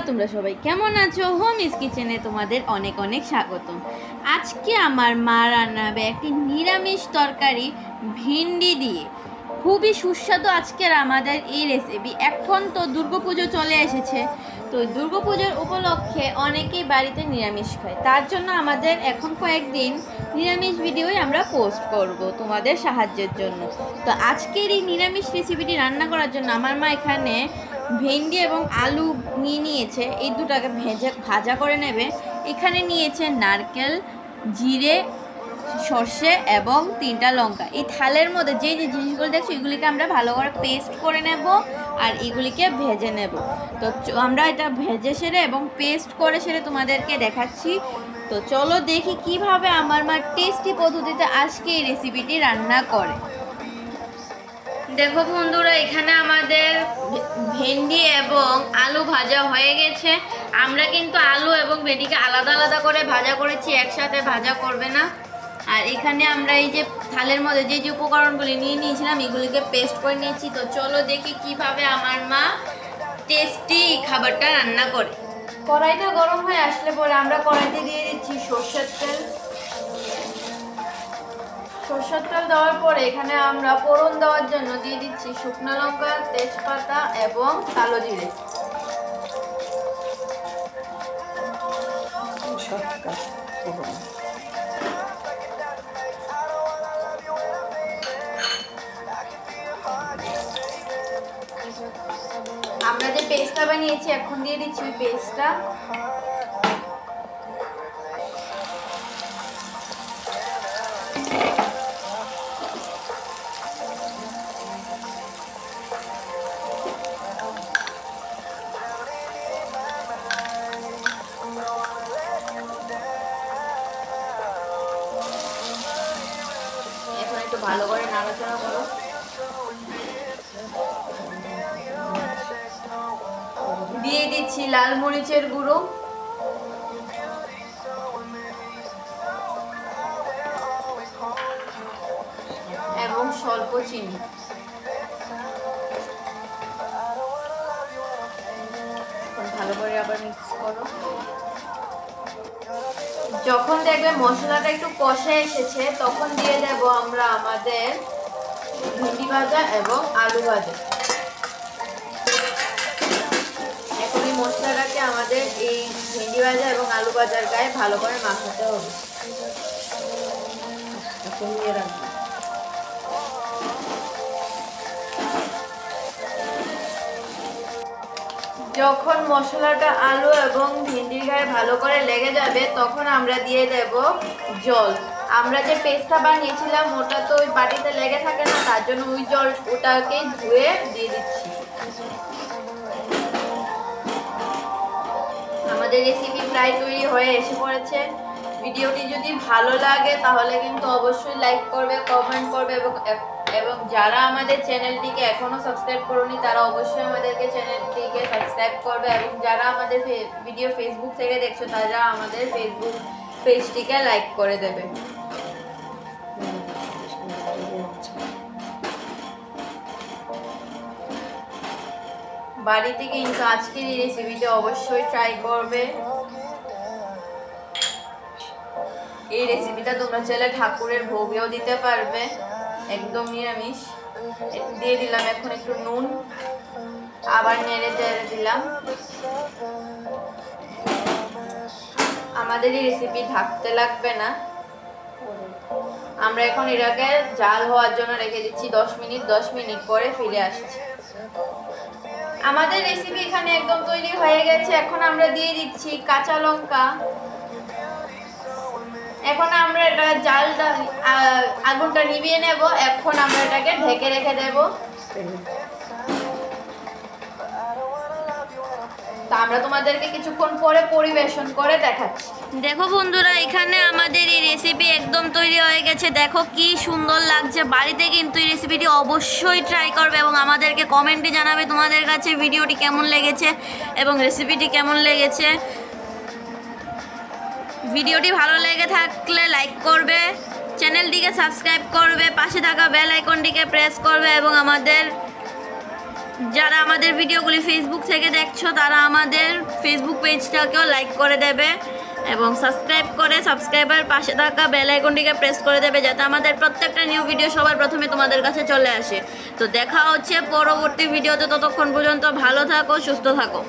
তোমরা সবাই কেমন আছো? হোমিস কিচেনে তোমাদের অনেক অনেক স্বাগতম। আজকে আমার মা রান্নাবে একটি নিরামিষ তরকারি ভিন্ডি দিয়ে। খুবই সুস্বাদু আজকের আমাদের এই রেসিপি। এখন তো দুর্গাপুজো চলে এসেছে, তো দুর্গাপুজোর উপলক্ষে অনেকেই বাড়িতে নিরামিষ খায়। তার জন্য আমাদের এখন কয়েকদিন নিরামিষ ভিডিওই আমরা পোস্ট করব তোমাদের সাহায্যের জন্য। তো আজকের এই নিরামিষ রেসিপিটি রান্না করার জন্য আমার মা এখানে ভেন্ডি এবং আলু নিয়েছে। এই দুটাকে ভাজা করে নেবে। এখানে নিয়েছে নারকেল, জিরে, সর্ষে এবং 3টা লঙ্কা। এই থালের মধ্যে যে যে জিনিসগুলো দেখছো এগুলিকে আমরা ভালো করে পেস্ট করে নেব আর এগুলিকে ভেজে নেব। তো আমরা এটা ভেজে সেরে এবং পেস্ট করে সেরে তোমাদেরকে দেখাচ্ছি। তো চলো দেখি কিভাবে আমার মা টেস্টি পদ্ধতিতে আজকে এই রেসিপিটি রান্না করে। দেখো বন্ধুরা, এখানে আমাদের ভেন্ডি এবং আলু ভাজা হয়ে গেছে। আমরা কিন্তু আলু এবং ভেন্ডিকে আলাদা আলাদা করে ভাজা করেছি, একসাথে ভাজা করবে না। আর এখানে আমরা এই যে থালের মধ্যে যে যে উপকরণগুলি নিয়ে নিয়েছিলাম এগুলিকে পেস্ট করে নিয়েছি। তো চলো দেখি কিভাবে আমার মা টেস্টি খাবারটা রান্না করে। কড়াইটা গরম হয়ে আসলে পরে আমরা কড়াইতে দিয়ে দিচ্ছি সরষের তেল। সরষের তেল দেওয়ার পরে এখানে আমরা ফোড়ন দেওয়ার জন্য দিয়ে দিচ্ছি শুকনো লঙ্কা, তেজপাতা এবং কালো জিরে। আমরা যে পেস্টটা বানিয়েছি এখন দিয়ে দিচ্ছি ওই পেস্টটা। এখন একটু ভালো করে নাড়াচাড়া করো। দিয়ে দিচ্ছি লাল মরিচের গুঁড়ো এবং স্বল্প চিনি। ভালো করে আবার মিক্স করো। যখন দেখবে মশলাটা একটু কষে এসেছে তখন দিয়ে দেব আমরা আমাদের ভেন্ডি ভাজা এবং আলু ভাজা। এখন এই মশলাটাকে আমাদের এই ভেন্ডি ভাজা এবং আলু ভাজার গায়ে ভালো করে মাখাতে হবে। যখন মশলাটা আলু এবং ভেন্ডির গায়ে ভালো করে লেগে যাবে তখন আমরা দিয়ে দেব জল। আমরা যে পেস্টটা বানিয়েছিলাম ওটা তো ওই বাটিতে লেগে থাকে না, তার জন্য ওই জল ওটাকে ধুয়ে দিয়ে দিচ্ছি। আমাদের রেসিপি প্রায় তৈরি হয়ে এসে পড়েছে। ভিডিওটি যদি ভালো লাগে তাহলে কিন্তু অবশ্যই লাইক করবে, কমেন্ট করবে এবং যারা আমাদের চ্যানেলটিকে এখনও সাবস্ক্রাইব করোনি তারা অবশ্যই আমাদেরকে চ্যানেলটিকে সাবস্ক্রাইব করবে এবং যারা আমাদের ভিডিও ফেসবুক থেকে দেখছো তারা আমাদের ফেসবুক পেজটিকে লাইক করে দেবে। বাড়িতে কিন্তু আজকের এই রেসিপিটা অবশ্যই ট্রাই করবে। এই রেসিপিটা তোমরা চাইলে ঠাকুরের ভোগেও দিতে পারবে, একদম নিরামিষ। দিয়ে দিলাম এখন একটু নুন, আবার নেড়ে চেড়ে দিলাম। আমাদের এই রেসিপি ঢাকতে লাগবে না। আমরা এখন এটাকে জাল হওয়ার জন্য রেখে দিচ্ছি 10 মিনিট। 10 মিনিট পরে ফিরে আসছি। আমাদের রেসিপি এখানে একদম তৈরি হয়ে গেছে। এখন আমরা দিয়ে দিচ্ছি কাঁচা লঙ্কা। এখন আমরা এটা জালটা আগুনটা নিভিয়ে নেব। এখন আমরা এটাকে ঢেকে রেখে দেব। তা আমরা তোমাদেরকে কিছুক্ষণ পরে পরিবেশন করে দেখাচ্ছি। দেখো বন্ধুরা, এখানে আমাদের এই রেসিপি একদম তৈরি হয়ে গেছে। দেখো কি সুন্দর লাগছে। বাড়িতে কিন্তু এই রেসিপিটি অবশ্যই ট্রাই করবে এবং আমাদেরকে কমেন্টে জানাবে তোমাদের কাছে ভিডিওটি কেমন লেগেছে এবং রেসিপিটি কেমন লেগেছে। ভিডিওটি ভালো লেগে থাকলে লাইক করবে, চ্যানেলটিকে সাবস্ক্রাইব করবে, পাশে থাকা বেল আইকনটিকে প্রেস করবে এবং আমাদের যারা আমাদের ভিডিওগুলি ফেসবুক থেকে দেখছো তারা আমাদের ফেসবুক পেজটাকেও লাইক করে দেবে এবং সাবস্ক্রাইব করে সাবস্ক্রাইবার পাশে থাকা বেল আইকনটিকে প্রেস করে দেবে, যাতে আমাদের প্রত্যেকটা নিউ ভিডিও সবার প্রথমে তোমাদের কাছে চলে আসে। তো দেখা হচ্ছে পরবর্তী ভিডিওতে, ততক্ষণ পর্যন্ত ভালো থাকো, সুস্থ থাকো।